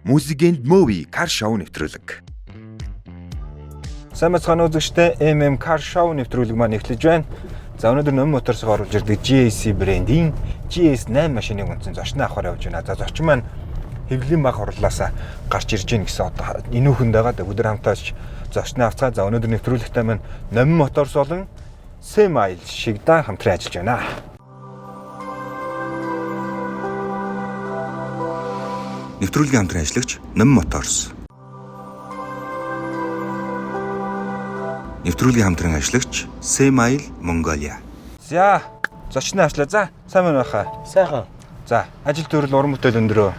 Music and Movie Car Show нэвтрүүлэг. Сайн мэцхан үзэгчтэй MM Car Show нэвтрүүлэг маань эхлэж байна. За өнөөдөр Номын моторсыг оруулж ирдэг GAC брендийн GS8 машиныг үнсэн зочноо авахаар явж байна. За зочин маань хэвлэлийн баг хурлаасаа гарч ирж гин гэсэн одоо энүүхэнд байгаа. Өдөр хамтаач зочноо авцгаа. За өнөөдөр нэвтрүүлэгтээ маань Номын моторс болон Semail Шигдаа хамтран ажиллаж байна. Нэвтрүүлгийн хамтран ажиллагч Номын моторс. Нэвтрүүлгийн хамтран ажиллагч Semail Mongolia. За зочноо авчлаа. За сайн байна баха. Сайхан. За ажил төрөл уран бүтээл өндрөө.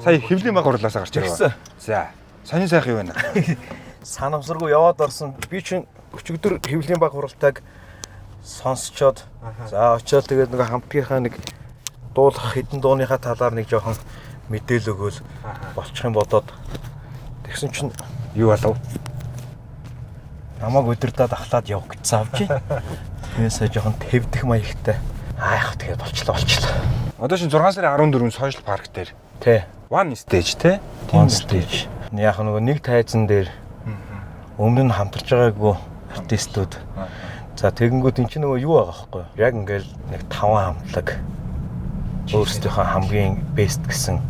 Сая хэвлэлийн баг хурлаасаа гарч ирсэн. За сонин сайхан юу байна? Санамсаргүй яваад орсон. Би чинь өчигдөр хэвлэлийн баг хуралдааг сонсчоод за очиод тэгээд нэг хамтгийнхаа нэг дуулах хэдэн дууныхаа талаар нэг жоохон мэдээлэл өгөөл болчих юм бодоод тэгсэн чинь Юу болов? намайг өдөрдөө ахлаад яв гэж заавч. Тэрээсээ жоохон твдэх маягтай. Аах тэгээд болчлоо. Одоо шин 6 сарын 14-нд Social Park дээр Тэ. One Stage те? One Stage. Яг нэг тайзан дээр өмнө нь хамтарч байгаагүй артистууд. За тэгэнгүүт эн чинь юу байгаа байхгүй юу? Яг ингээл нэг 5 хамтлаг өөрсдийнхөө хамгийн best гэсэн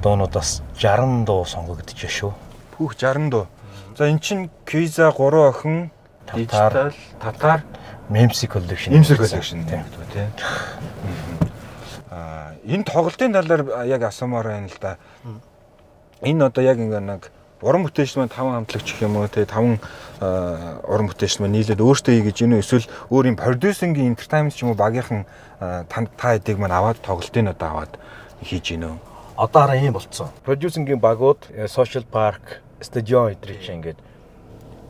дуунуудаас 60 дуу сонгогдож шүү. Пүүх 60 дуу. За эн чинь Kwiza 3 охин татар Memsi collection. коллекшн тийм тий. Энэ тоглолтын талаар яг асуумаар байна л да. Энэ одоо яг ингээ нэг уран бүтээлч маань 5 хамтлагч гэх юм уу тий 5 уран бүтээлч маань нийлээд өөртөө хийж гин үү эсвэл өөр юм продюсингийн entertainment ч юм уу багийнхан та хэдийг маань аваад тоглолтын одоо аваад хийж гин үү. Одоо хараа ийм болцсон. Продюсингийн багууд Social Park, Studio Idrich ингээд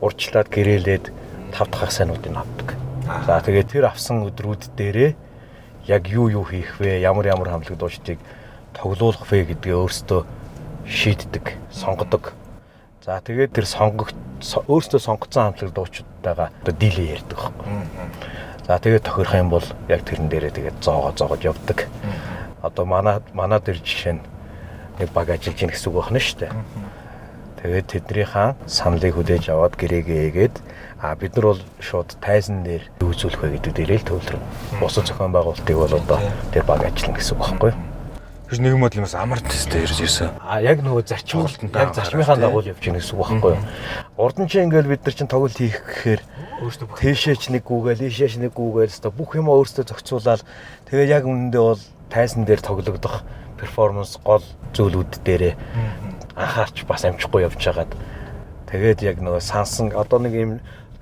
урьдчилаад гэрээлээд 5 дахь сайнуудыг авдаг. За тэгээд тэр авсан өдрүүд дээрээ яг юу хийх вэ? Ямар хамтлаг дуучдыг тоглуулах вэ гэдгээ өөрсдөө шийддэг, сонгодог. За тэгээд тэр өөрсдөө сонгоцсон хамтлаг дуучдтайгаа одоо дийлээ ярьдаг байхгүй. За тэгээд тохирох юм бол яг тэрэн дээрээ тэгээд зоогож явдаг. Одоо манай дээр жишээ нь нэг баг ажиллаж ийн гэсэн үг байна шүү дээ. Тэгээд тэднийхээ саналыг хүлээж аваад гэрээгээ ээгээд бид нар бол шууд тайзан дээр үзүүлэх вэ гэдэг дээрээ л төвлөрөн. Бусад зохион байгуулалтыг бол одоо тэр баг ажиллана гэсэн үг байхгүй юу? Биш нэгэн бодлын бас амар тестэй ирж ирсэн. Яг нөгөө зарчмалтанд яг зарчмынхаа дагуу явж гин гэсэн үг байхгүй юу? Урд нь чинь ингээл бид нар чинь тоглолт хийх гэхээр өөртөө тийшээч нэг гүгээл, ийшээч нэг гүгээл өстой бүх юм өөртөө зохицуулаад тэгээд яг үнэндээ бол тайзан дээр тоглогдох перформанс гол зүйлүүд дээрээ анхаарч бас амжихгүй явж байгаад тэгээд яг нөгөө сансан одоо нэг юм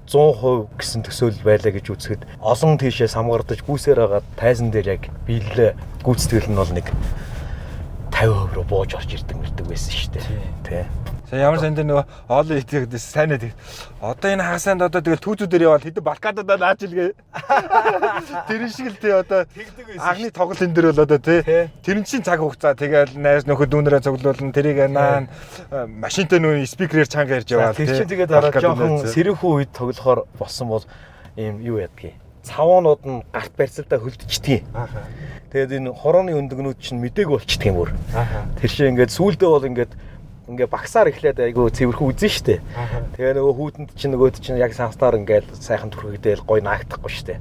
100% гэсэн төсөөлөл байлаа гэж үзэхэд олон тийшээ самгардаж гүйсээр байгаа тайзан дээр яг биелээ гүйцэтгэл нь бол нэг 50% руу бууж орж ирдэг байсан шүү дээ. Тэ. За ямар сайн дээр нөгөө оол итгэдэг сайн ээ. Одоо энэ хагасанд одоо тэгэл түүзүүдээр явал хэдэн балкадад наач илгээ. Тэр шиг л тий одоо тэгдэг байсан. Агны тоглолтын дээр бол одоо тий тэр чинь цаг хугацаа тэгэл найз нөхөд дүүнэрээ цуглуулна тэрийг наа машинтай нөө спикерээр чанга ярьж яваал тий. Тэр чинь тэгээд дараа жоохон сэрүүхэн үед тоглохоор болсон бол ийм юу ядгийг. Цавуунууд нь гарт барьцалтаа хөлдчихдэг. Тэгээд энэ хорооны өндөгнүүд чинь мэдээг болчихдаг юм бүр. Тэр чинь ингээд сүүлдээ бол ингээд багсаар эхлээд айгу цэвэрхэн үзэн штэ. Тэгээ нөгөө хүүтэнд чинь нөгөөд чинь яг санснаар ингээд сайхан түрхэгдээл гой наагтахгүй штэ.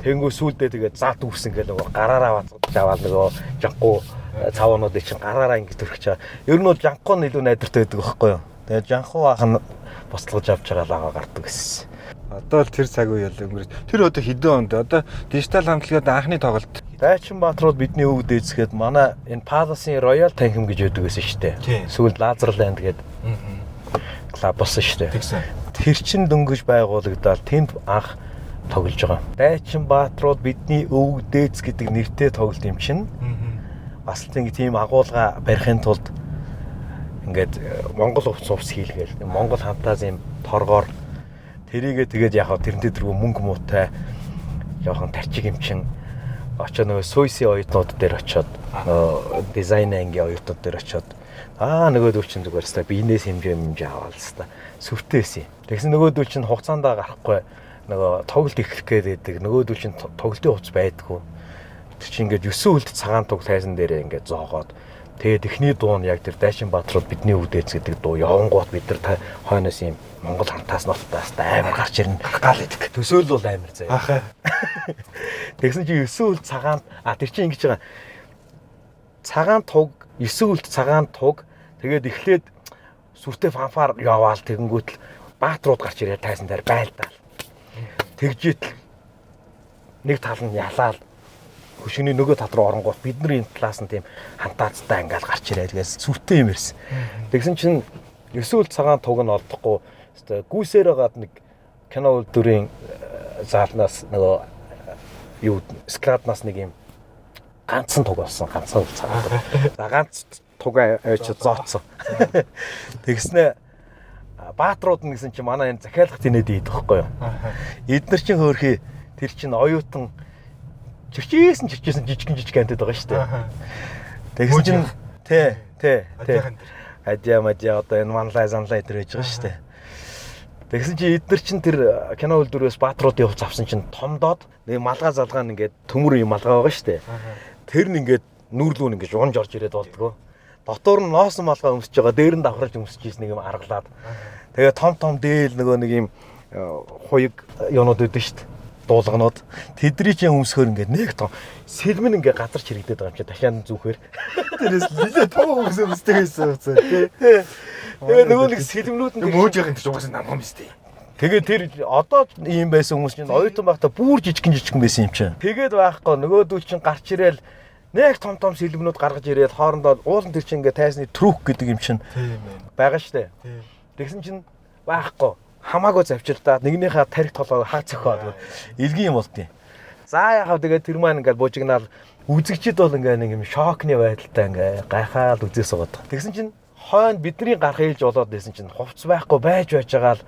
Тэнгүү сүулдэ тэгээд зад үүс ингээд нөгөө гараараа бацгаж аваад нөгөө жанхуу цавуунуудыг чинь гараараа ингээд түрхэж чаа. Ер нь бол жанхуу нь илүү найдвартай байдаг байхгүй юу? Тэгээд жанхуу ах нь бослогож авч байгаа лагаа гардаг гэсэн. Одоо л тэр цаг үе ял өнгөрч. Тэр одоо хэдэн онд одоо дижитал хамтлагад анхны тоглолт. Дайчин Баатрууд бидний өвөг дээцгээд манай энэ Palace-ийн Royal Tankim гэж яддаг байсан шүү дээ. Сүүл Lazerland гэдэг клуб болсон шүү дээ. Тэр чин дөнгөж байгуулагдаад тэнд анх тоглож байгаа. Дайчин Баатрууд бидний өвөг дээц гэдэг нэртэй тоглолт юм чинь. Бас тийм агуулга барихын тулд ингээд Монгол увц хийлгээл Монгол фантазийн торгоор тэрийгээ тэгээд яг тэрнтэй дөрөв мөнгө муутай явахан тарчиг юм чин очоо нөгөө Суйси оюутнууд дээр очоод нөгөө дизайн ангийн оюутнууд дээр очоод нөгөөдөл чинь зүгээр хэвээр биенээс хэмжээ аваад хэвээр сүртэйсэн. Тэгсэн нөгөөдөл чинь хугацаандаа гарахгүй нөгөө тоглолт эхлэх гээд байдаг. Нөгөөдөл чинь тоглолтын хувц байдгүй. Тэр чинь ингээд 9 үлд цагаан туг тайзан дээрээ ингээд зоогоод Тэгээд эхний дуу нь яг тэр Дайчин Баатрууд бидний үдээц гэдэг дуу явангууд бид нар хойноос юм Монгол хамтаас нотоос амар гарч ирнэ гал идэг. Төсөөл бол амар заяа. Тэгсэн чи 9 үл цагаан тэр чинь ингэж байгаа. Цагаан туг 9 үлд цагаан туг тэгээд эхлээд сүртэй фанфар яваал тэгэнгүүт л Баатрууд гарч ирээ тайсан дээр байлдаал. Тэгжээт нэг тал нь ялаал хөшгөний нөгөө тал руу оронгууд бидний энэ талаас нь тийм хантаацтай ингээл гарч ирээ. Тэгээс сүртэй юм ирсэн. Тэгсэн чинь 9 үлд цагаан туг нь олдохгүй гүйсээр гад нэг кино үйлдвэрийн заалнаас нөгөө юу скраднаас нэг юм ганцхан туг болсон ганцхан цагаан туг. За ганц туг авч зооцсон. Тэгснэ Баатрууд нь гэсэн чинь манай энэ захиалгад инээд ийдэг байхгүй юу. Эднэр чинь хөөрхий тэр чинь оюутан чирчээсэн жижиг антад байгаа шүү дээ. Тэгсэн чинь тий. Адьяа одоо энэ манлай занлай дээр байж байгаа шүү дээ. Тэгсэн чинь эднэр чинь тэр кино үйлдвэрээс Баатруудын хувьд авсан чинь томдоод нэг малгай залгаа ингээд төмөр юм малгай байгаа шүү дээ. Тэр нь ингээд нүүрлүүн ингээд унж орж ирээд болдгоо. Дотор нь ноосон малгай өмсөж байгаа, дээр нь давхарж өмсөж ийс нэг юм аргалаад. Тэгээ том дээл нөгөө нэг юм хуйг юунууд өгдөн шүү дээ. Дуулганууд. Тэдний чинь өмсөхөр ингээд нэг том сэлмэн ингээд газар чирэгдээд байгаа юм чи дахиад зүхээр. Тэрээс нэлээд том өмсөмстэй байсан үсэ тий. Тэгээ нөгөө нэг сэлмнүүд нь мөөж байгаа юм чи угаасаа намхан биз дээ. Тэгээ тэр одоо ийм байсан хүмүүс чинь оюутан байхдаа бүр жижигэн байсан юм чинь. Тэгээд байхгүй нөгөөдөл чинь гарч ирээл нэг том сэлмнүүд гаргаж ирээд хоорондоо уулан тэр чинь ингээд тайсны трүк гэдэг юм чинь байгаа штэ. Тэгсэн чинь байхгүй хамаагүй завчирдаад нэгнийхээ тарих толгойг хаа цохоод илгийн юм болтیں۔ За яхав тэгээд тэр маань ингээд буужигнаал үзэгчд бол ингээд нэг юм шокны байдалтай ингээд гайхаад үзээс байгаа. Тэгсэн чинь хойно бидний гарах ээлж болоод байсан чинь хувц байхгүй байж байгаа л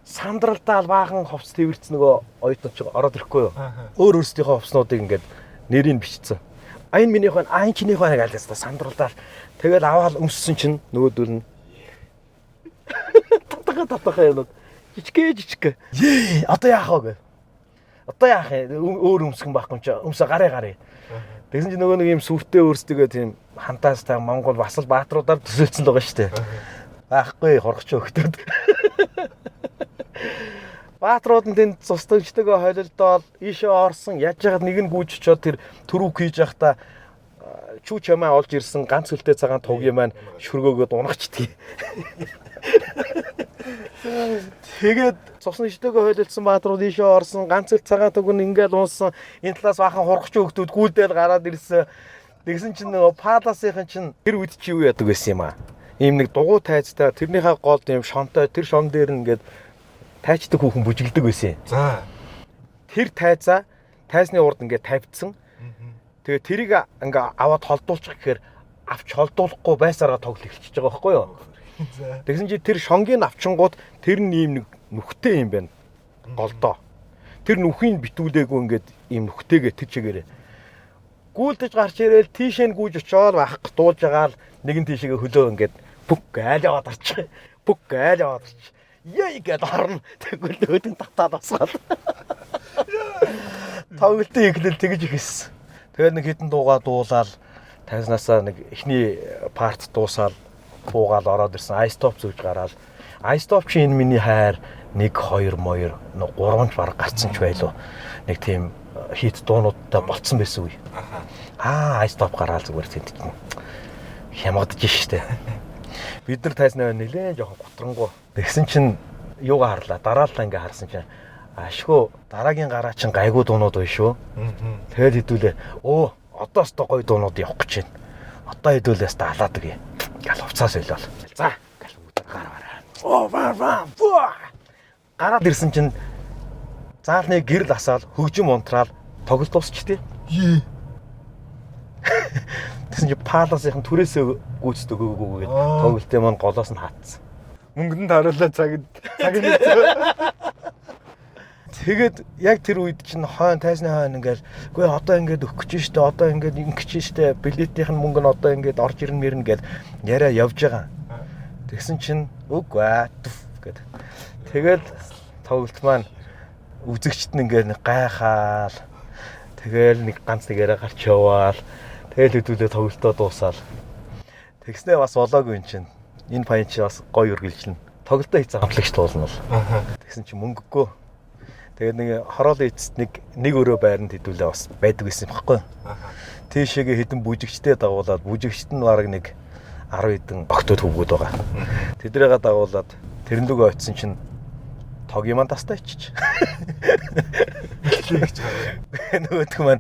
сандралдаал баахан хувц твэрч нөгөө оюутан ч ороод ирэхгүй юу. Өөр өөрсдийнхөө хувцнуудыг ингээд нэрийг бичсэн. Айн минийх нь айн чинийх нь айлаас сандралдаал тэгэл аваад өмссөн чинь нөгөөдөл нь татгаа юм. Жижиг. Одоо яах вэ? Одоо яах өөр өмсгөн байхгүй юм чи өмсө гараа. Тэгсэн чинь нөгөө нэг юм сүртэй өөрсдөө тийм хантаастай Монгол бас л Баатруудаар төсөөлсөн л байгаа шүү дээ. Байхгүй хорхоч өгтөд. Баатрууд нь тэнд цустагчдгаа холилдоод ийшээ орсон яаж яагаад нэг нь гүйжчихэд тэр төрөв хийж явахдаа чүү чамаа олж ирсэн ганц хөлтэй цагаан тугийн маань шүргөөгөөд унагчдгийг. Тэгээд цусны иштэйгээ холилдсон Баатрууд ийшээ орсон ганц хөл цагаан туг нь ингээл унсан энэ талаас бахан хургч өгтүүд гүйлдэл гараад ирсэн. Тэгсэн чинь нөгөө паласынхан чинь тэр үед чи юу яадаг байсан юм аа. Ийм нэг дугуй тайзтай тэрнийхээ гол ийм шонтой тэр шон дээр нь ингээд тайчдаг хүүхэн бүжиглдэг байсан. За. Тэр тайзны урд ингээд тавьдсан. Тэгээ тэрийг ингээ аваад холдуулчих гэхээр авч холдуулахгүй байсараа тоглох эхэлчихэж байгаа байхгүй юу? Тэгсэн чи тэр шонгийн авчингууд тэр нь ийм нэг нүхтэй юм байна. Голдоо. Тэр нүхийн битүүлээгүй ингээд ийм нүхтэйгээ тэр чигээрээ гүйлдэж гарч ирээл тийшээ гүйж очоод ах дуулж байгаа л нэгэн тийшээгээ хөлөө ингээд бүк айл яваад арчих. Яй гээд орно. Тэгвэл өөдөн татаад басгаад. Тоглолтын эхлэл тэгж ихсэн. Тэгээд нэг хитэн дуугаа дуулаад таньснаасаа нэг эхний парт дуусаад буугаал ороод ирсэн. I stop зүүж гараад I stop чи энэ миний хайр 1 2 моёр 3 баг гарцсан ч байлоо. Нэг тийм хит дуунуудтай болцсон байсан үе. I stop гараал зүгээр тэнд хямгадж штэ. Бид нар тайснаа нэлээд жоохон готрангуу. Тэгсэн чинь юугаа харлаа. Дарааллаа ингээ харсан чинь ашгүй дараагийн гараа чинь гайгүй дуунууд байна шүү. Тэгэл хэдүүлээ. Одоос то гоё дуунууд явах гэж байна. Одоо хэдүүлээс та алаад өгье. Гал хувцас ойлоо. За гал гараа. Гараад ирсэн чинь заалны гэрэл асаал хөгжим унтраал тоглолт дуусчихдээ. Тэгсэн чинь паласынхан түрээсээ гүйцэд өгөөгүй гээд тоглолтын маань голоос нь хаацсан. Мөнгөнд харуулаад цагид. Тэгээд яг тэр үед чинь тайсны хойно ингээл үгүй одоо ингээд өгөх гэж штэ одоо ингээд ингэч штэ билетийнх нь мөнгө нь одоо ингээд орж ирнэ гээд яриа явж байгаа. Тэгсэн чинь үгүй гэд. Тэгээд тоглолт маань үзэгчт нь ингээд нэг гайхаал. Тэгэл нэг ганц нэг яриа гарч яваал. Тэгэл хэдүүлээ тоглолтоо дуусаал. Тэгснээ бас болоогүй юм чинь. Энэ паян чи бас гоё үргэлжлэн. Тоглолтоо хийцэн хамтлагч туулна бол. Тэгсэн чи мөнгөгүй. Тэгээд нэг хороолын эцэст нэг өрөө байранд хэдүүлээ бас байдаг гэсэн юм баггүй. Тийшээгээ хэдэн бүжигчтэй дагуулад бүжигчт нь бараг нэг 10 хэдэн октод хөвгүүд байгаа. Тэдрээгээ дагуулад тэрэн лүгөө очисон чинь тог юм тастай ичиж. Нөгөөдг маань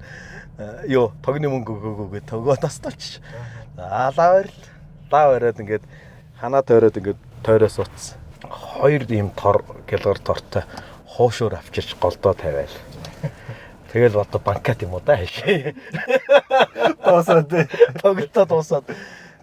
ёо тогны мөнгө өгөөгөө тогоо тастай ичиж. Лаа бариад ингээд ханаа тойроод ингээд тойроос утсан. 2 ийм тор гэлгар тортой хоошоор авчирч голдоо тавиал. Тэгэл одоо банкат юм уу да хаашаа. Дуусаад тоглолтоо дуусаад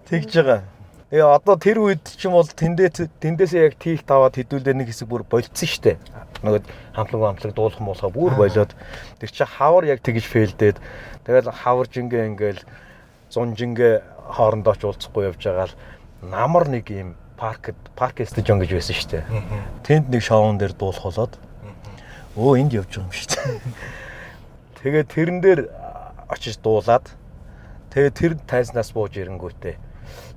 тэгж байгаа. Одоо тэр үед ч юм бол тэндээсээ яг тийх таваад хэдүүлээ нэг хэсэг бүр болцсон штэ. Нөгөө хамтлаг дуулах муулахаа бүр болоод тэр чи хавар яг тэгж фейлдээд тэгэл хавар жингээ ингээл 100 жингээ хоорондоо ч уулзахгүй явж байгаа л намар нэг юм парк стадион гэж байсан штэ. Тэнд нэг шоун дээр дуулах болоод энд явж байгаа юм штэ. Тэгээд тэрэн дээр очиж дуулаад тэгээд тэр тайзнаас бууж ирэнгүүтээ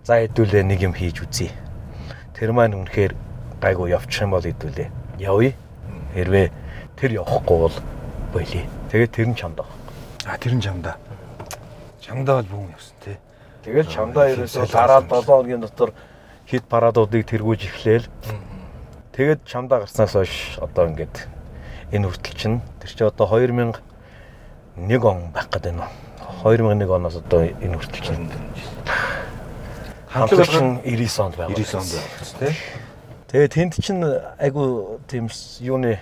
за хэдүүлээ нэг юм хийж үзье. Тэр маань үнэхээр гайгүй явчих юм бол хэдүүлээ. Явъя. Хэрвээ тэр явахгүй бол болий. Тэгээд тэр нь чамд байгаа. Тэр нь чамдаа. Чамдаа бол бүүн явсан тий. Тэгэл чамдаа ерөөсөө дараа 7 хоногийн дотор хит парадуудыг тэргүүж эхлээл. Тэгээд чамдаа гарснаас хойш одоо ингээд энэ хүртэл чинь тэр чи одоо 2001 он байх гэдэг нь. 2001 оноос одоо энэ хүртэл чинь хамтлаг чинь 99 онд байгаа. 99 онд байна тий. Тэгээд тэнд чинь айгу тийм юуны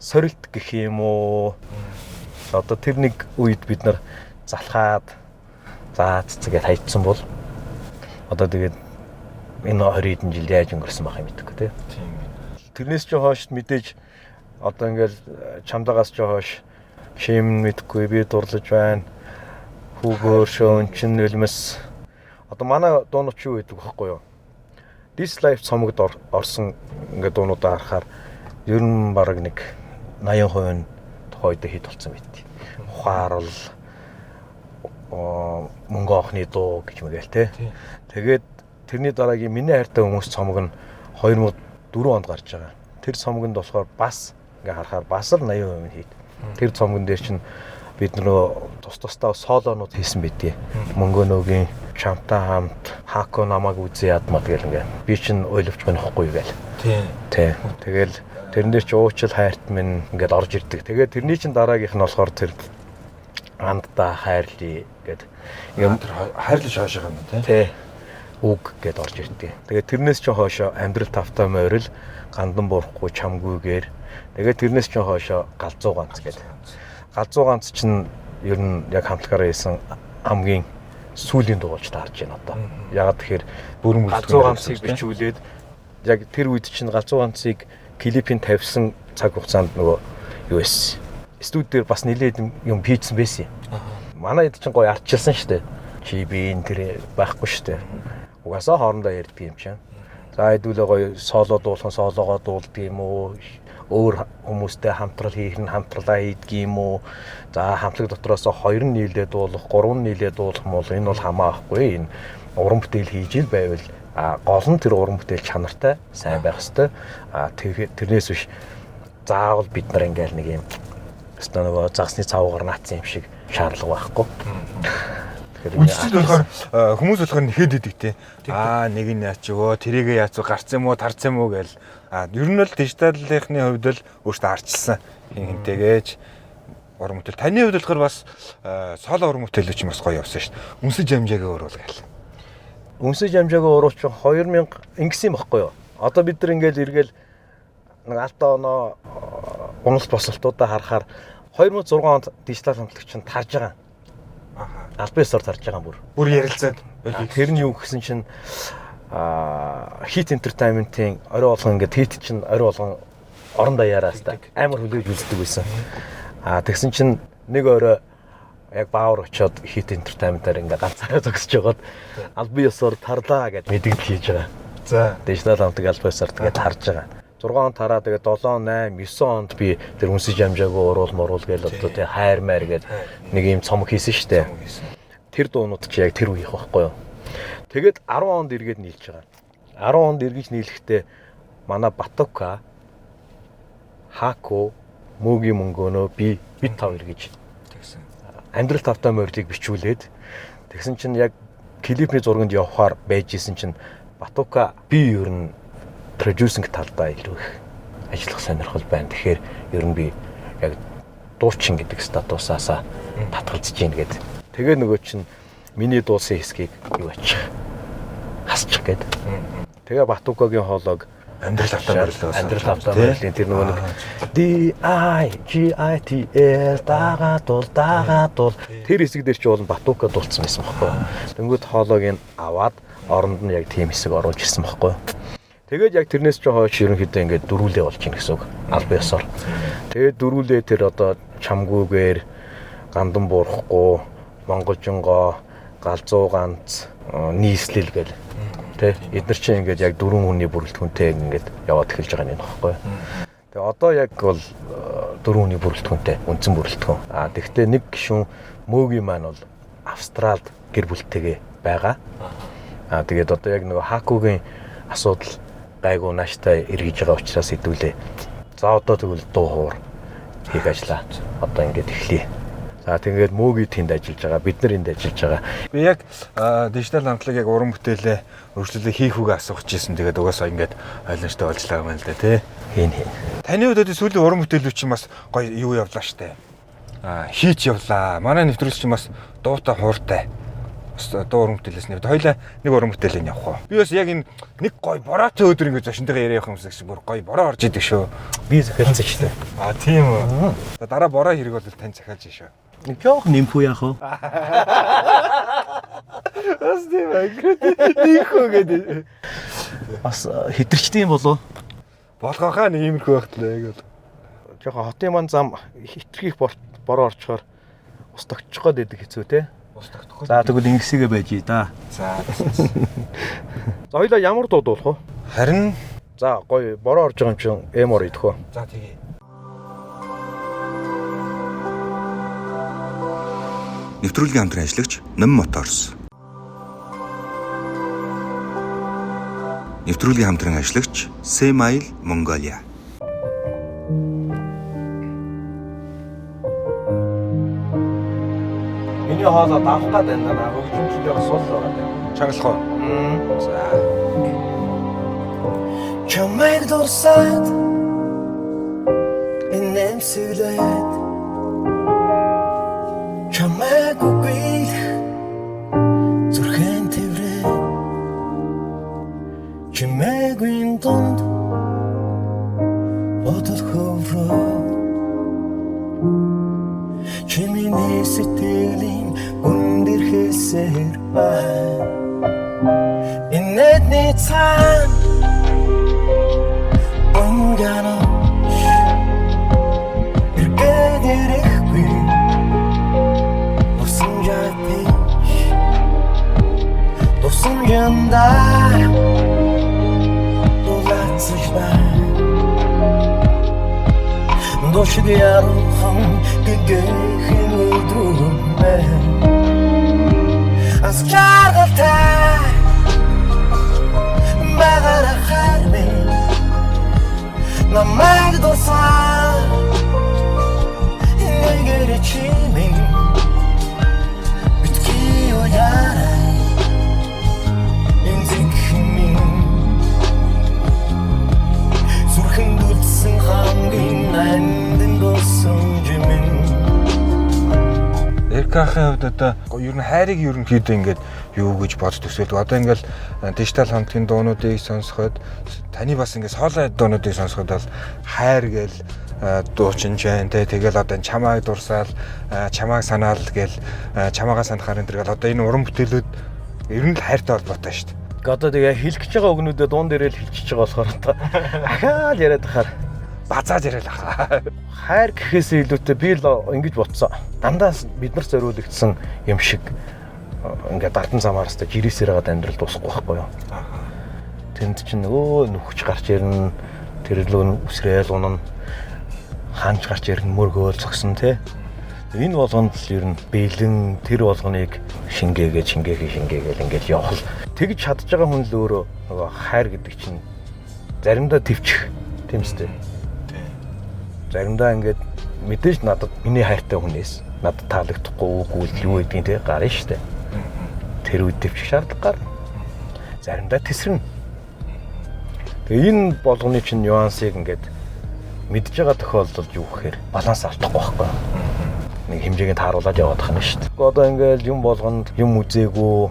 сорилт гэх юм уу. Одоо тэр нэг үед бид нар залхаад цэцгээд хайцсан бол одоо тэгээд энэ 20 хэдэн жил яаж өнгөрсөн байх юм гэдэггүй тий. Тэрнээс ч хойш мэдээж одоо ингээл чамдагаас ч хойш шим мэдгүй би дурлаж байна. Хүүгөр шөөн чин нөлмөс. Одоо манай дуунууд ч юу гэдэг вэ юу? This life цомогд орсон ингээд дуунуудаа харахаар ер нь бараг нэг 80% нь тухайд хит болсон байт. Ухаарл мөнгө авахны дуу гэж мэгэл те. Тэгээд тэрний дараагийн миний хайртай хүмүүс цомог нь 2004 онд гарч байгаа. Тэр цомогнд болохоор бас ингээ харахаар бас л 80% хийд. Тэр цомгон дээр чинь бид нөө тус-тусдаа солонууд хийсэн байдгийг. Мөнгөнөөгийн чамтай хамт хако намайг үзээ ядмад гэл ингээ. Би чинь ойловч байна ихгүй гээл. Тий. Тэгэл тэрэн дээр чи уучил хайрт минь ингээд орж ирдэг. Тэгээд тэрний чинь дараагийнх нь болохоор тэр андда хайрлий гэд. Юм хайрлаж хаашаа юм тий. Үг гэд орж ирдэг. Тэгээд тэрнээс чи хоошо амьдрал тавтай морил гандан буурахгүй чамгүйгээр. Тэгээд тэрнээс чи хоошо галзуу ганц гэд. Галзуу ганц чинь ер нь яг хамтлагаараа хийсэн хамгийн сүүлийн дуулж таарж байна одоо. Ягаад тэгэхээр бүрэн галзуу ганцыг бичүүлээд яг тэр үед чинь галзуу ганцыг клипийн тавьсан цаг хугацаанд нөгөө юу эссэн. Студиэр бас нэлээд юм хийсэн байсан. Манай хэд чинь гоё ардчилсан штэ. Чи би энэ тэр байхгүй штэ. Угаасаа хоорондоо ярьдаг юм чинь. За хэдүүлээ гоё соло дуулсан сологоо дуулдаг юм уу? Өөр хүмүүстэй хамтрал хийх нь хамтралаа хийдэг юм уу? За хамтлаг дотроос 2 нь нийлээд дуулах, 3 нь нийлээд дуулах юм бол энэ бол хамаахгүй. Энэ уран бүтээл хийж ил байвал гол нь тэр уран бүтээл чанартай сайн байх хэвээр. Тэрнээс биш заавал бид нар ингээл нэг юм өстө нөгөө загсны цавгаар наацсан юм шиг шаардлага байхгүй. Үндсэд болохоор хүмүүс болохоор нэхэд идэг те. Нэг нь яач өө тэрийгэ яац гарцсан юм уу тарцсан юм уу гээл. Ер нь бол дижиталынхны хувьд л өөртөө арчилсан хинтэйгээж уран бүтээл. Таны хувьд болохоор бас соло уран бүтээлч юм бас гоё явсан шүү дээ. Үнсэж амжаагаа өөрөөл гээл. Үнсэж амжаагаа өөрөөч 2000 ингэсэн юм баггүй юу? Одоо бид нар ингээл эргээл нэг алтаа оноо уналт босолтуудаа харахаар 2006 онд дижитал хамтлагч нь тарж байгаа. Албасаар тарж байгаа бүр. Бүр ярилцаад. Тэр нь юу гэсэн чинь хит entertainment-ийн орой болгон ингээд хит чинь орой болгон орон даяараас амар хүлээж үздэг байсан. Тэгсэн чинь нэг орой яг баавар очоод хит entertainment-аар ингээд ганцаараа зогсож байгаад албан ёсоор тарлаа гэд мэдгэл хийж байгаа. За дижитал хамтлаг албасаар тэгээд тарж байгаа. 6 он тараа тэгээд 7, 8, 9 онд би тэр үнсэж амжаагүй уруул гээл одоо тий хайр маяр гээд нэг юм цомог хийсэн штэ. Тэр дуунууд чи яг тэр үеих байхгүй юу? Тэгээд 10 онд эргээд нийлж байгаа. 10 онд эргэж нийлэхдээ манай Батука, Хаку, Мөгийн мөнгөнөө би бид тав эргэж Тэгсэн. амьдрал тавтай морилыг бичүүлээд тэгсэн чинь яг клипний зурганд явхаар байж исэн чинь Батука би ер нь продюсинг талдаа илүү их ажиллах сонирхол байна. Тэгэхээр ер нь би яг дуучин гэдэг статусаасаа татгалзаж гин гээд. Тэгээ нөгөө чинь миний дуусан хэсгийг юу ачих хасчих гээд. Тэгээ Батукагийн хоолойг Амьдрал автаа морилын тэр нөгөө нэг DIGITL дагаад бол тэр хэсэг дээр чи бол Батука дуулсан байсан байхгүй. Тэнгүүд хоолойг нь аваад оронд нь яг тийм хэсэг оруулж ирсэн байхгүй. Тэгээд яг тэрнээс ч хойш ерөнхийдөө ингээд дөрүүлээ болж гин гэсэн үг. Аль биесээр. Тэгээд дөрүүлээ тэр одоо чамгүйгээр гандан буурахгүй, монголжингоо, галзуу ганц, нийслэл гэл. Тэ эдгээр чинь ингээд яг дөрвөн хүний бүрэлдэхүүнтэй ингээд яваад эхэлж байгаа юм багхгүй. Тэгээ одоо яг бол дөрвөн хүний бүрэлдэхүүнтэй үндсэн бүрэлдэхүүн. Тэгвэл нэг гишүүн Мөгийн маань бол Австралид гэр бүлтэйгээ байгаа. Тэгээд одоо яг нөгөө Хакугийн асуудал гайгүй нааштай эргэж байгаа учраас хэдүүлээ. За одоо тэгвэл дуу хуур хийх ажлаа одоо ингээд эхлэе. За тэгээд Мөгийн тэнд ажиллаж байгаа, бид нар энд ажиллаж байгаа. Би яг дижитал хамтлаг яг уран бүтээлээ өөрчлөлөө хийх үгээ асуух гэсэн. Тэгээд угаасаа ингээд ойлгомжтой болж байгаа юм л да тий. Хийн. Таны хувьд сүүлийн уран бүтээлүүд чинь бас гоё юу явлаа штэ. Хийч явлаа. Манай нэвтрүүлэгч чинь бас дуутай хууртай. Дуу уран бүтээлээс нэвд хоёлаа нэг уран бүтээлийн явах уу. Би бас яг энэ нэг гоё бороотой өдөр ингээд зочинтойгоо яриа явах юмсаг шиг бүр гоё бороо орж идэг шүү. Би захиалсан шүү дээ. Тийм үү. Дараа бороо хэрэг бол тань захиалж шүү. Нэг жоох нэмхүү яах вэ? Бас тийм нэмхүү гэдэг. Бас хэтэрчтэй юм болов. Болгоохаа нэг иймэрхүү байхтлаа яг бол. Жохон хотын ман зам хитрхийх бороо орчхоор ус тогтчих гээд байдаг хэцүү те. Ус тогтохгүй. За тэгвэл ингэсгээ байж да. За. За хоёлаа ямар дуу дуулах вэ? Харин за гоё бороо орж байгаа юм чинь эмор идэх үү? за тэгье. Нэвтрүүлгийн хамтран ажиллагч Ном Моторс. Нэвтрүүлгийн хамтран ажиллагч Semail Mongolia. Миний хоолой давах гад байна. Хөгжимчлээ сул байгаа. Чангалах уу? За. Чамайг дурсаад инэмсэглээд чамайг үгүй зүрхэн тэврээ чимээгүй дунд бодол хөврөө чимээний сэтгэлийн өндөр хэсэр бай инээдний цаан ongano irgederekwi dosunjati dosunjanda dolatsijba doshdiyaruham gegehin udrume askargata bagara kharme намайг дурсаа нэгэр чимээ битгий уяа инзикхми зүрхэн дулсан хамгийн нандин болсон жимэн Эркахын хувьд одоо ер нь хайрыг ерөнхийдөө ингээд юу гэж бодож төсөөлдөг. Одоо ингээд дижитал хамтгийн дуунуудыг сонсоход таны бас ингээд соолой дуунуудыг сонсоход бол хайр гээл дуучинж байна те. Тэгэл одоо чамайг дурсаал, чамайг санаал гээл чамаагаа санахаар энэ төр гал одоо энэ уран бүтээлүүд ер нь л хайртай холбоотой шүү дээ. Одоо тэгээ хэлэх гэж байгаа өгнүүдээ дуун дээрээ л хэлчихэж байгаа болохоор одоо ахаал яриад тахаар Базааж яриад ахаа. хайр гэхээсээ илүүтэй би л ингэж бодсон. Дандаа бид нар зориулагдсан юм шиг ингээд дардан замаараас та жирээсээр гад амьдрал дуусахгүй байхгүй юу? Тэнд чинь өө нүхч гарч ирнэ, тэр лөө үсрээл унана, хаанч гарч ирнэ, мөргөөл зогсон тий. Энэ болгонд л ер нь бэлэн тэр болгоныг шингээгээл ингээд явах. Тэгж чадж байгаа хүн л өөрөө нөгөө хайр гэдэг чинь заримдаа төвчих тийм үстэй. Заримдаа ингээд мэдээж надад миний хайртай хүнээс надад таалагдахгүй үгүй л юу гэдгийг те гарна штэ. Тэр үед төвчих шаардлага гарна. Заримдаа тесрэн. Тэгээ энэ болгоны чинь нюансыг ингээд мэдж байгаа тохиолдолд юу гэхээр баланс алдахгүй байхгүй. Нэг хэмжээгээ тааруулаад яваад байгаа юм шүү дээ. Одоо ингээд юм болгонд юм үзээгүй.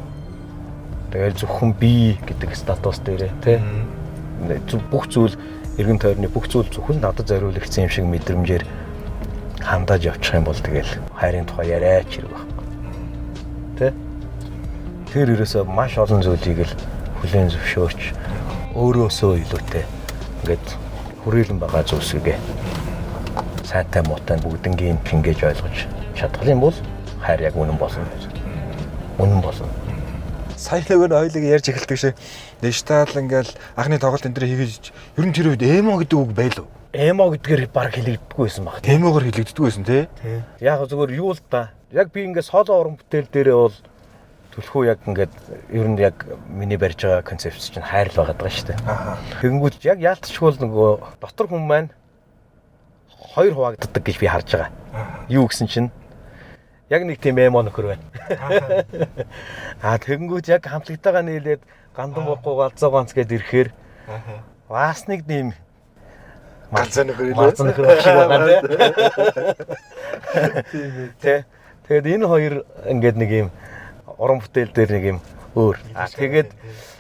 Тэгэл зөвхөн би гэдэг статус дээрээ тий. Бүх зүйл эргэн тойрны бүх зүйл зөвхөн надад зориулагдсан юм шиг мэдрэмжээр хандаж явчих юм бол тэгэл хайрын тухай яриач хэрэг байхгүй. Тий. Тэр ерөөсөө маш олон зүйлийг л хүлээн зөвшөөрч өөрөөсөө илүүтэй ингээд хүрээлэн байгаа зүйлсгээ сайтай муутай бүгднгийн ингэж ойлгож чадах юм бол хайр яг үнэн болно. Үнэн болно. Сайн нөгөө хоёлыг ярьж эхэлдэг шиг диджитал ингээл анхны тоглолт энэ төр хийгэж ер нь тэр үед эмо гэдэг үг байлуу. Эмо гэдгээр баг хэлэгддэггүй байсан баг. Эмогоор хэлэгддэггүй байсан тий. Яг зүгээр юу л да. Яг би ингээд соло уран бүтээл дээрээ бол түлхүү яг ингээд ер нь яг миний барьж байгаа концепц чинь хайр л байгаа шүү дээ. Тэгэнгүүт яг яалтчгүй нөгөө дотор хүн маань хоёр хуваагддаг гэж би харж байгаа. Юу гэсэн чинь яг нэг тийм эмо нөхөр байна. Тэгэнгүүт яг хамтлагтайгаа нийлээд гандан бохгүй галзуу ганц гээд ирэхээр бас нэг тийм Галзуу нөхөр шиг байгаа тий. Тэгээд энэ хоёр ингээд нэг юм уран бүтээл дээр нэг юм өөр. Тэгээд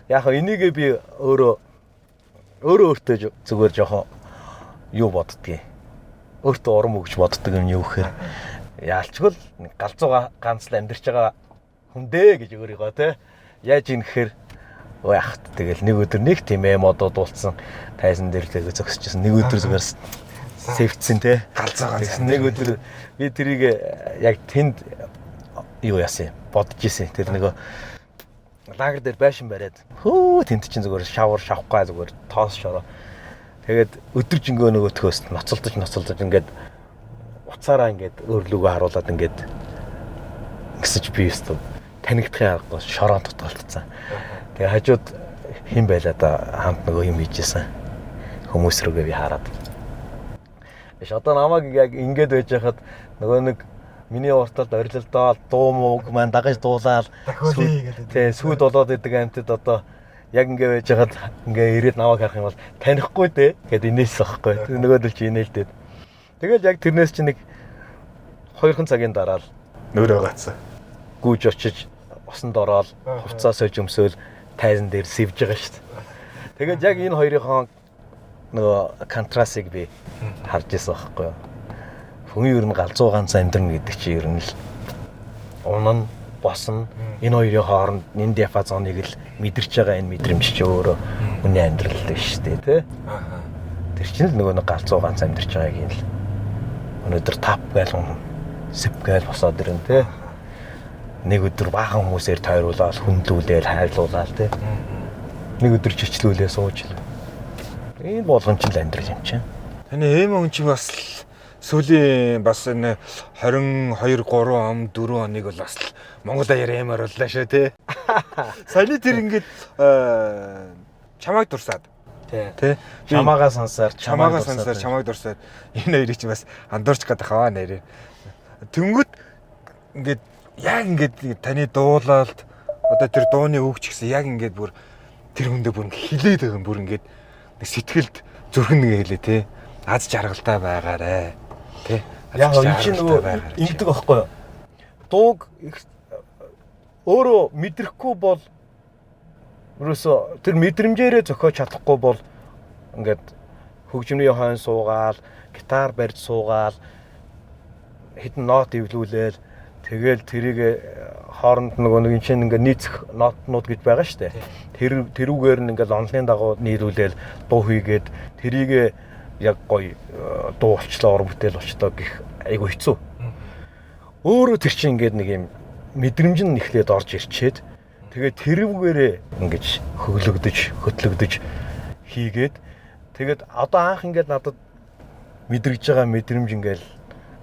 яг энийгээ би өөртөө зүгээр жоохон юу боддгийг. Өөртөө урам өгч боддог юм юу гэхээр яалчгүй нэг галзууга ганц л амьдарч байгаа хүн дээ гэж өөрийгөө те яаж юм гэхээр яах тэгэл нэг өдөр нэг тийм модод дуулсан тайзан дээр тэгээ зөксөжсэн нэг өдөр зүгээр сэвцсэн те галзуугаа нэг өдөр би тэрийг яг тэнд юу яасан бодож исэн тэр нөгөө лагер дээр байшин бариад хөө тэнд чинь зүгээр шавар шавхгаа зүгээр тоос шороо тэгээд өдөр жингөө нөгөөтгөөс ноцолдож ингээд уцаараа ингээд өөрлөгөө харуулад ингээд гисэж би өстө танигдахын аргагүй шороо тутгалцсан. Тэгээ хажууд хэн байлаа да хамт нөгөө юм хийжсэн. Хүмүүс рүүгээ би хараад. Одоо намайг яг ингээд байж хахад нөгөө нэг миний урталд орилдоо дуу мууг маань дагаж дуулаад сүйд болоод идэг амтд одоо яг ингээд байж хахад ингээд ирээд намайг харах юм бол танихгүй дээ гэд инээс ахгүй. Нөгөөдөл чи инээлдээд. Тэгэл яг тэрнээс чи нэг 2 цагийн дараа л нөрөө гацсан. Гүйж очиж усанд ороод хувцас сойж өмсөөл тайзан дээр сэвж байгаа шүү дээ. Тэгээд яг энэ хоёрын нөгөө контрастыг би харж ирсэн байхгүй юу. Хүн ер нь галзуу ганц амьдрна гэдэг чинь ер нь л унан босно. Энэ хоёрын хооронд энэ диапазоныг л мэдэрч байгаа энэ мэдрэмж чи өөрөө хүний амьдрал биш шүү дээ тий. Тэр чинь л нөгөө нэг галзуу ганц амьдрч байгааг юм л. Өнөөдөр тап гайл хүн сэп гайл босоод ирэн тий. Нэг өдөр баахан хүмүүсээр тойруулаад хүндлүүлээл хайрлуулаад тий. Нэг өдөр чичлүүлээ сууж л. Энэ болгон ч л амьдрал юм чинь. Таны эмо хүн чинь бас сүүлийн бас энэ 22 3 он 4 оныг бол бас Монгол аяар эмаар боллаа шүү тий. Саяны тэр ингээд чамайг дурсаад тий. Чамаагаа сонсоор чамайг дурсаад энэ хоёрыг чинь бас андуурч гадах хаа нэрээ. Тэнгүүд ингээд яг ингээд таны дуулалт одоо тэр дууны өгч гэсэн яг ингээд бүр тэр хүндээ бүр хилээд байгаа юм бүр ингээд нэг сэтгэлд зүрхэн нэг хэлээ тий. Аз жаргалтай байгаарэ тий. Яг энэ чинь нөгөө ингэдэг аахгүй юу? Дууг өөрөө мэдрэхгүй бол ерөөсө тэр мэдрэмжээрээ зохиож чадахгүй бол ингээд хөгжмийн хойно суугаал, гитар барьж суугаал, хэдэн нот эвлүүлээл тэгэл тэрийг хооронд нөгөө нэг чинь ингээд нийцэх нотнууд гэж байгаа шүү дээ. Тэрүүгээр нь ингээд онлайн дагуу нийлүүлээл дуу хийгээд тэрийг яг гоё дуу болчлоо уран бүтээл болчлоо гэх айгу хэцүү. Өөрөө тэр чинь ингээд нэг юм мэдрэмж нь эхлээд орж ирчээд тэгээд тэрүүгээрээ ингэж хөтлөгдөж хийгээд тэгээд одоо анх ингээд надад мэдрэгж байгаа мэдрэмж ингээд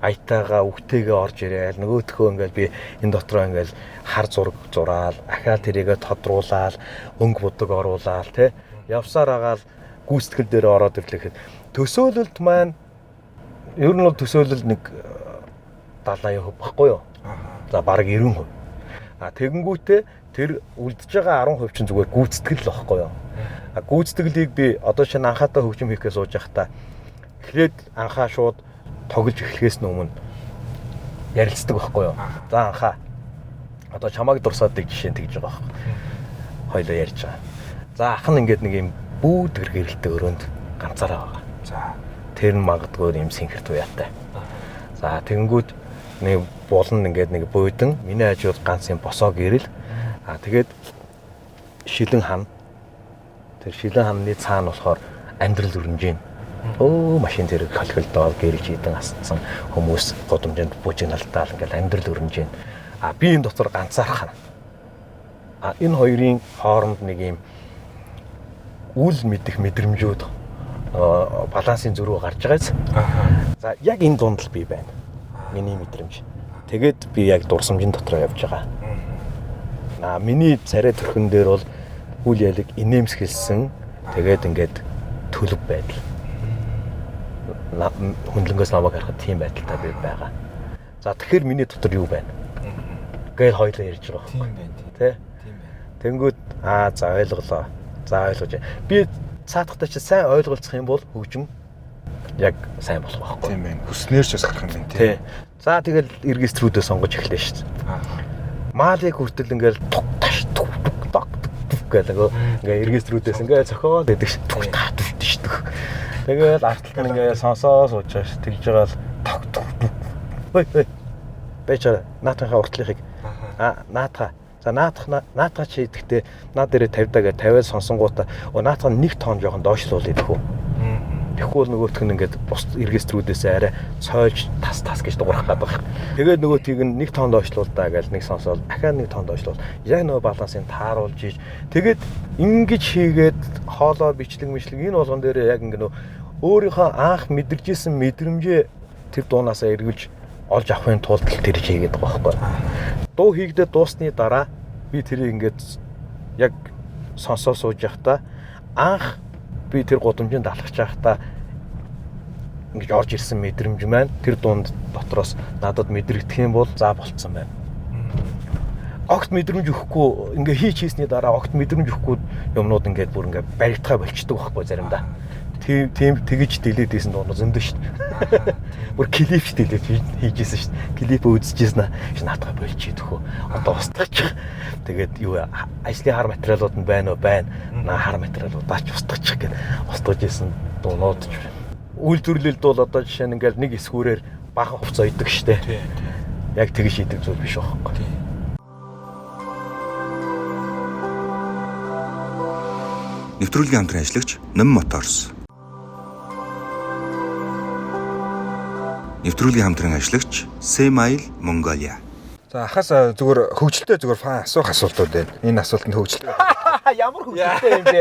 аятайгаа үгтэйгээ орж ирээл нөгөөдхөө ингээл би энэ дотроо ингээл хар зураг зураал ахаа тэрийгэ тодруулаад өнгө будаг оруулаад тий явсаар агаал гүйцэтгэл дээр ороод ирлэхэд төсөөлөлт маань ер нь бол төсөөлөл нэг 70% баггүй юу. За бараг 90%. Тэгэнгүүтээ тэр үлдэж байгаа 10% чинь зүгээр гүйцэтгэл байхгүй юу. Гүйцэтгэлийг би одоо шинэ анхаатай хөгжим хийхээ сууж байхдаа эхлээд анхаа шууд тоглож эхлэхээс өмнө ярилцдаг байхгүй юу. За анхаа. Одоо чамайг дурсаад дэг жишээ нь тэгж байгаа байхгүй. Хоёлоо ярьж байгаа. За ах нь ингээд нэг юм бүүдгэр гэрэлтэй өрөөнд ганцаараа байгаа. За тэр нь магадгүй юм синхэр туяатай. За тэгэнгүүт нэг булан ингээд нэг буудан миний хажууд ганц юм босоо гэрэл. Тэгээд шилэн хан. Тэр шилэн хамны цаана болохоор амьдрал өрнжин. Машин зэрэг холхолдоо гэрж идэн асцсан хүмүүс годомжинд бужигналдаал ингээл амьдрал өрнжин. Би энэ дотор ганцаарх. Энэ хоёрын хооронд нэг юм үл мэдэх мэдрэмжүүд балансын зөрүү гарч байгааз. За яг энэ дунд л би байна. Миний мэдрэмж. Тэгээд би яг дурсамжийн дотроо явж байгаа. Миний царай төрхөн дээр бол үл ялэг инээмсэглсэн. Тэгээд ингээд төлөв байдал. Хүндлэнгээс намайг харахад тийм байдалтай би байгаа. За тэгэхээр миний дотор юу байна? Гээл хоёлоо ярьж байгаа байхгүй. Тийм байна. Тэнгүүд за ойлголоо. За ойлгож. Би цаатахтай чи сайн ойлголцох юм бол хөгжим яг сайн болох байхгүй. Тийм байна. Хүснээр ч бас гарах юм байна тийм. За тэгэл эргэстрүүдээ сонгож эхлэв шүү дээ. Маалыг хүртэл ингээл тук таш тук гэдэг ингээ эргэстрүүдээс ингээ цохоод идэг ш. Тук таш шүү. Тэгэл артлт нь ингээ сонсоо сууж байгаа ш. Тэгж байгаа л ток. Хөөе. Бэчаа наатахаа уртлихыг. Наатахаа. За наатахаа чи идэхдээ наад дээрээ 50 дагаа 50-аас сонсонгуудаа наатахаа нэг тоон жоохон доошлуул идэх үү. Тэгэхгүй нөгөөх нь ингээд бус эргэстрүүдээс арай цойлж тас гэж дуурах гэдэг. Тэгээд нөгөөтийг нь нэг тоон доошлуулдаа гэж нэг сонсоод дахиад нэг тоон доошлуул. Яг нөгөө балансыг тааруулж ийж тэгээд ингэж хийгээд хоолоо бичлэг энэ болгон дээр яг ингээд нөгөө өөрийнхөө анх мэдэрч исэн мэдрэмжээ тэр дуунаасаа эргүүлж олж авахын тулд тэр хийгээд байгаа байхгүй. Дуу хийгдээ дуусны дараа би тэрийг ингээд яг сонсоо сууж явахдаа анх би тэр гудамжинд алхаж байхдаа ингэж орж ирсэн мэдрэмж маань тэр дунд дотроос надад мэдрэгдэх юм бол за болцсон байна. Огт мэдрэмж өгөхгүй ингээ хийсний дараа огт мэдрэмж өгөхгүй юмнууд ингээд бүр ингээ баригдахаа болчдөг байхгүй заримдаа. Тийм тэгэж дэлээд ийсэн дуунууд зөндөө шүү дээ. Бүр клип дэлээд хийжсэн шүү дээ. Клип үзчихсэн аа. Наатгаа болчих идэх үү. Одоо устгачих. Тэгээд юу ажлын хар материалууд нь байна уу? Байна. Хар материалуудаа ч устгачих гэд устгаж ийсэн дуунууд ч байна. Үйлдвэрлэлд бол одоо жишээ нь ингээл нэг эсгүүрээр бахан хувцас ойдог шүү дээ. Яг тэгж хийдэг зүйл биш байхгүй. Нэвтрүүлгийн хамтран ажиллагч Ном Моторс. Нэвтрүүлгийн хамтран ажиллагч Semail Mongolia. За хас зүгээр хөгжилтэй зүгээр фан асуух асуултууд байна. Энэ асуултанд хөгжилтэй. Ямар хөгжилтэй юм бэ?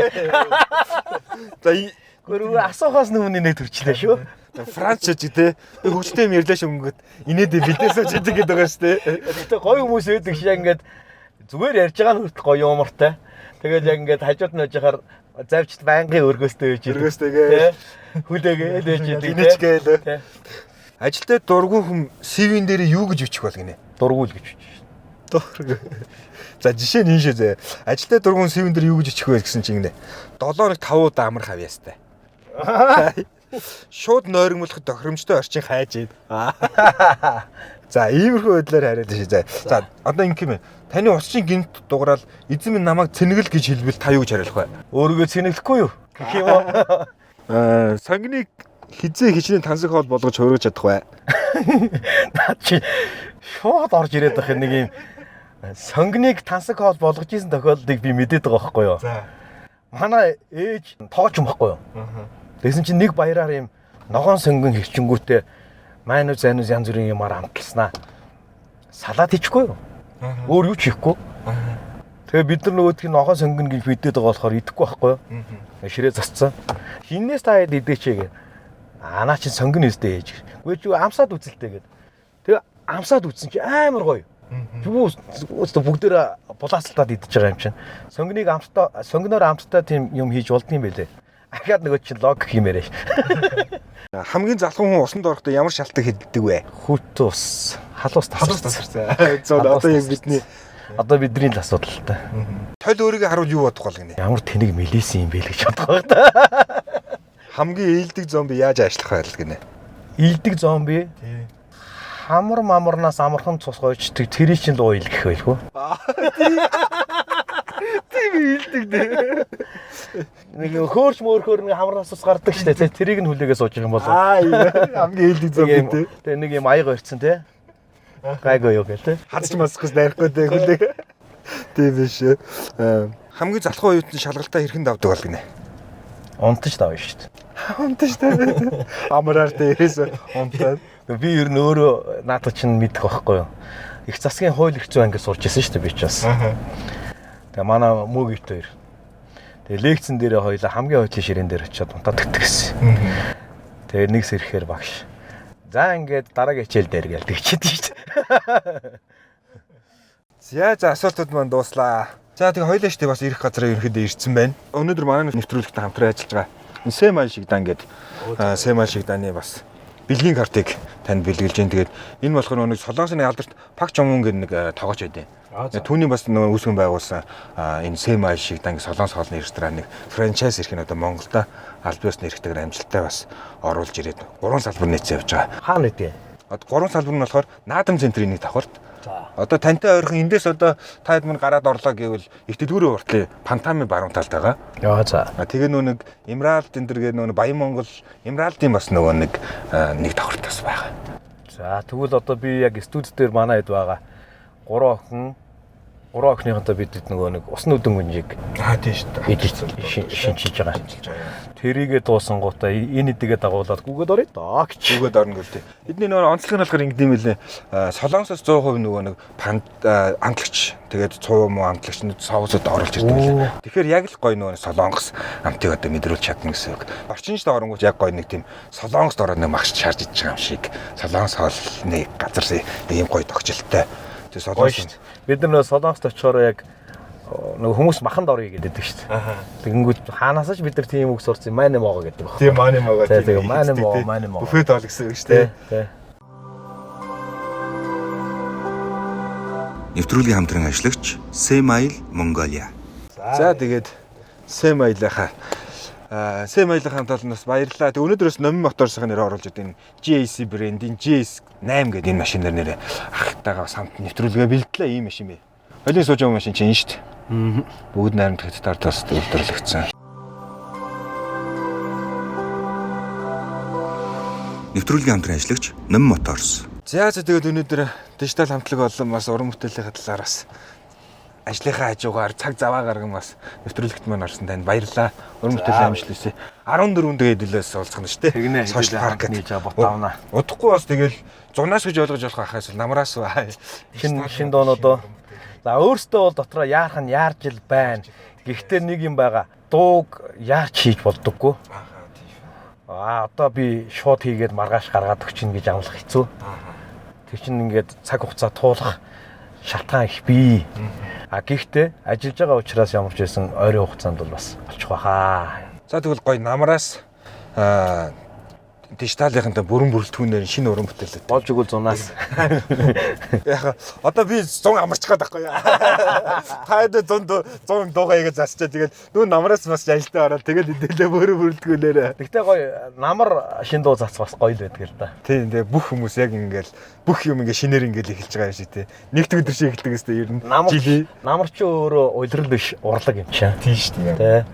За гөрөө асуухаас өмнө нэг төрчлээ шүү. Франц ч тий. Хөгжилтэй юм ярьлаа шүү өнгөт. Инээдээ бидээсөө ч гэдэг байгаа шүү тий. Гэтэ гоё хүмүүс байдаг шиг ингээд зүгээр ярьж байгаа нь хүртэл гоё юмартай. Тэгээд яг ингээд хажууд нь яжихаар завчт байнгын өргөөстэй байж идэг. Өргөөстэйгээ хүлээгээд байж идэг. Инээчгээл. Ажилтай дургуун хүм CV-н дээр юу гэж бичих бол гинэ? Дургуул гэж бичих. Дургуул. За жишээ нь энэ шээ. Ажилтай дургуун CV-н дээр юу гэж бичих вэ гэсэн чинь гинэ. 7-ыг 5 удаа амар хавьяастай. Шууд нойрмолоход тохиромжтой орчин хайж ийн. За иймэрхүү байдлаар хариад шээ. За одоо ингэм ээ. Таны усчин гинт дугаараад эзэн минь намайг цэнэгэл гэж хэлбэл та юу гэж хариулах вэ? Өөрийгөө цэнэглэхгүй юу? Гэх юм уу? Сангиныг хизээ хичнээн тансаг хоол болгож хөргөж чадах бай. Наа чи шууд орж ирээд байх нэг юм сонгиныг тансаг хоол болгож исэн тохиолдлыг би мэдээд байгаа байхгүй юу? За. Манай ээж тооч юм байхгүй юу? Тэгсэн чинь нэг баяраар юм ногоон сонгин хэрчингүүтээ майнус янз бүрийн юмар амтласнаа. Салаад хийчихгүй юу? Өөр юу ч хийхгүй. Тэгээ бид нар нөгөөдгийг ногоон сонгин гэж мэдээд байгаа болохоор идэхгүй байхгүй юу? Ширээ засцсан. Хинээс та идэж чигээ. Анаа чи сонгин өстэй ээж. Үгүй чи амсаад үзэлтэй гээд. амсаад үтсэн чи амар гоё. Юу бүгдээр булаацалтаад идэж байгаа юм чинь. Сонгиноор амттай тийм юм хийж болдгийм байлээ. Ахаад нөгөө чинь логик юмэрэ. Хамгийн залхуу хүн усанд орохдоо ямар шалтгаан хэлдэг вэ? Хүүт ус, халуус тасарсан. Одоо яг бидний л асуудал л та. Тойл өөрийгөө харуул юу бодох бол гинэ. Ямар тэнэг мэлээсэн юм бэ л гэж бодох байх та. Хамгийн ээлдэг зомби яаж ажиллах вэ гинэ? Ийдэг зомби. Хамар мамарнаас амархан цус гойч тэрий чинь луу илгэх байлгүй. Тийм ээлдэг дээ. Нэг хөөрч мөөрхөр нэг хамраас ус гардаг штэ. Тэрийг нь хүлээгээ сууж байгаа юм болов. Хамгийн ээлдэг зомби дээ. Тэгээ нэг юм аяга өрцөн те. Гайгүй юу гэл те. Хадч масхс найрахгүй дээ хүлээ. Тийм биш. Хамгийн залхуу оюутны шалгалтаа хэрхэн давдаг бол гинэ? Унтаж давна штэ. Унтаж тавь. Амраар дээрээс унтаад. Би ер нь өөрөө наадах чинь мэдэх байхгүй юу. Их засгийн хууль эрх зүйн ангид сурч ирсэн шүү дээ би ч бас. Тэгээ манай мөгийт хоёр. Тэгээ лекцэн дээрээ хоёлаа хамгийн хойдлын ширээн дээр очиод унтаад тгтгсэн. Тэгээ нэг сэрхээр багш. За ингээд дараагийн хичээл дээр гээл тэгчихэд шүү дээ. За асуултууд маань дууслаа. За тэгээ хоёлаа штэ бас ирэх газараа ерөнхийдөө ирсэн байна. Өнөөдөр манай нэвтрүүлэгт хамтран ажиллаж байгаа. Семай шигдан гэдэг Семай шигданы бас бэлгийн картыг танд бэлгэлж дээ. Тэгээд энэ болохоор нэг Солонгосын алдарт Пак Чонгун гэдэг нэг тоглогч байдیں۔ Түүний бас нөгөө үүсгэн байгуулсан энэ Семай шигдан Солонгос хоолны рестораныг франчайз эрх нь одоо Монголда аль биесны эрхтэйгээр амжилттай бас оруулж ирээд 3 салбар нээсэн явж байгаа. Хаана нэдэ? Одоо 3 салбар нь болохоор Наадам центрийн нэг давхарт. Одоо тантай ойрхон эндээс одоо та хэд мань гараад орлоо гэвэл их дэлгүүрийн уртлын Пантами баруун талд байгаа. Яа за. Тэгээ нэг Эмералд энэ төр гэдэг нэг Баян Монгол Эмералдын бас нөгөө нэг давхарт бас байгаа. За тэгвэл одоо би яг студи дээр манай хэд байгаа. 3 охиныхонтой бид нөгөө нэг усны үдэн гүнжийг Тийм шүү дээ. шинжилж байгаа. Тэрийгэ дуусангуудаа энэ эдэгээ дагуулад гүгээд орё доо гэж. Гүгээд орно гэлтэй. Бидний нөгөө онцлог нь болохоор ингэдэм билээ. Солонгосоос 100% нөгөө нэг амтлагч тэгээд цуу муу амтлагч соусод оруулж ирдэг билээ. Тэгэхээр яг л гоё нөгөө Солонгос амтыг одоо мэдрүүлж чадна гэсэн үг. Орчинч дооронгууд яг гоё нэг тийм Солонгост ороод нэг магш шаарж идэж байгаа юм шиг. Солонгос хоолны газар ийм гоё тогтчлолтой. Солонгос бид нар Солонгост очихоор яг нэг хүмүүс маханд орё гэдэг шүү дээ. Тэгэнгүүт хаанаас ч бид нар тийм үг сурсан маань моого гэдэг баг. Тийм маань моого тийм маань моого. Бүфет ол гэсэн үг шүү дээ. Нэвтрүүлгийн хамтран ажиллагч Семай Монголиа. За тэгээд Семайлахаа Семайлахын талаас баярлалаа. Тэг өнөөдрөөс Номин моторсхийн нэр оруулж байгаа энэ GAC брендийн GS8 гэдэг энэ машин нэр ахтайгаа самт нэвтрүүлгээ бэлдлээ ийм машин бэ. Хойлын сууж байгаа машин чинь шүү дээ. Бүгд найрамд хэдтаар тас үйлдвэрлэгдсэн. Нэвтрүүлгийн хамтран ажиллагч Номин моторс. За тэгээд өнөөдөр дижитал хамтлаг болон бас уран бүтээлийн талаараас ажлынхаа хажуугаар цаг заваа гарган бас нэвтрүүлэгт маань орсон танд баярлалаа. Уран бүтээлийн амжилт хүсье. 14 тэгээд хэлээс уулзах нь шүү дээ. Social park нээж ботавна. Удахгүй бас тэгэл зунаас гэж ойлгож болох ахаас намраас баа. Шин дооноо. За өөртөө бол дотроо яарах нь яарж ил байна. Гэхдээ нэг юм байгаа. Дууг яарч хийж болдоггүй. Одоо би шууд хийгээд маргааш гаргаад өгчин гэж амлах хэцүү. Тэр чинь ингээд цаг хугацаа туулах шалтгаан их бий. Гэхдээ ажиллаж байгаа учраас ямар ч байсан ойрын хугацаанд бол бас болчих واخаа. За тэгвэл гоё намраас дижиталынхантай бүрэн бүрэлдэхүүнээр шинэ уран бүтээлээ болж өгвөл зунаас. Яг одоо би 100 амарч байгаа байхгүй яа. Та хэд 100 дуугаа игээ засчаа тэгээд нүү намраас бас ажилдаа ороод тэгээд эдэлээ бүрэн бүрэлдэхүүнээр. Тэгтээ гоё намар шин дуу зац бас гоё л байдаг л да. Тийм тэгээ бүх хүмүүс яг ингээл бүх юм ингээ шинээр ингээл эхэлж байгаа юм шиг тий. Нэгт өдөр шиг эхэлдэг гэсэн ер нь намар ч өөрөө уйлрал биш урлаг юм чинь. Тийм шүү дээ.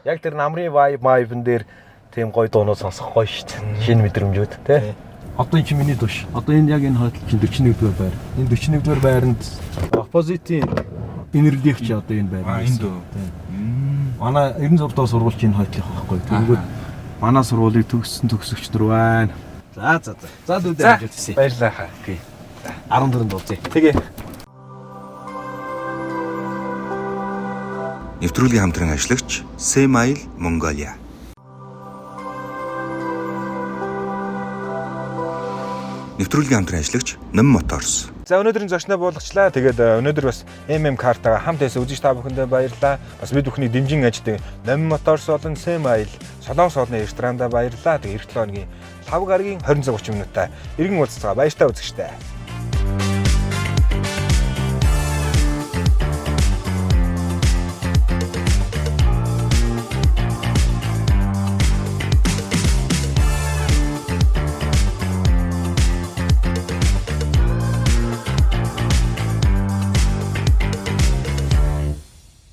Яг тэр намрын vibe-ын дээр тийм гоё дуунууд сонсох гоё шүү дээ. Шинэ мэдрэмжүүд тий. Одоо энэ чинь миний дууш. Одоо энэ яг энэ хойдол чинь 41-р байр. Энэ 41-р байранд оппозитийн энерги чи одоо энэ байр. Энэ дөө. Манай 96 доо сургууль чинь хойдлох байхгүй. Тэнгүүд манай сургуулийг төгссөн төгсөгч нар байна. За. За дүүдээ амжилт хүсье. Баярлалаа. 14 дуулъя. Тэгээ. Нэвтрүүлгийн хамтран ажиллагч Семай Монголиа. Нэвтрүүлгийн хамтран ажиллагч Ном Моторс. За өнөөдрийн зочноо буулгачлаа. Тэгээд өнөөдөр бас MM картаа хамт байсан үзэж та бүхэндээ баярлалаа. Бас бид бүхний дэмжин аждаг Ном Моторс болон Сэм-Айл Солонгос хоолны ресторанда баярлалаа. Тэгээд эх 7 хоногийн 5 гарагийн 20 цаг 30 минутаа иргэн уулзцаа баяртай үзэгчтэй.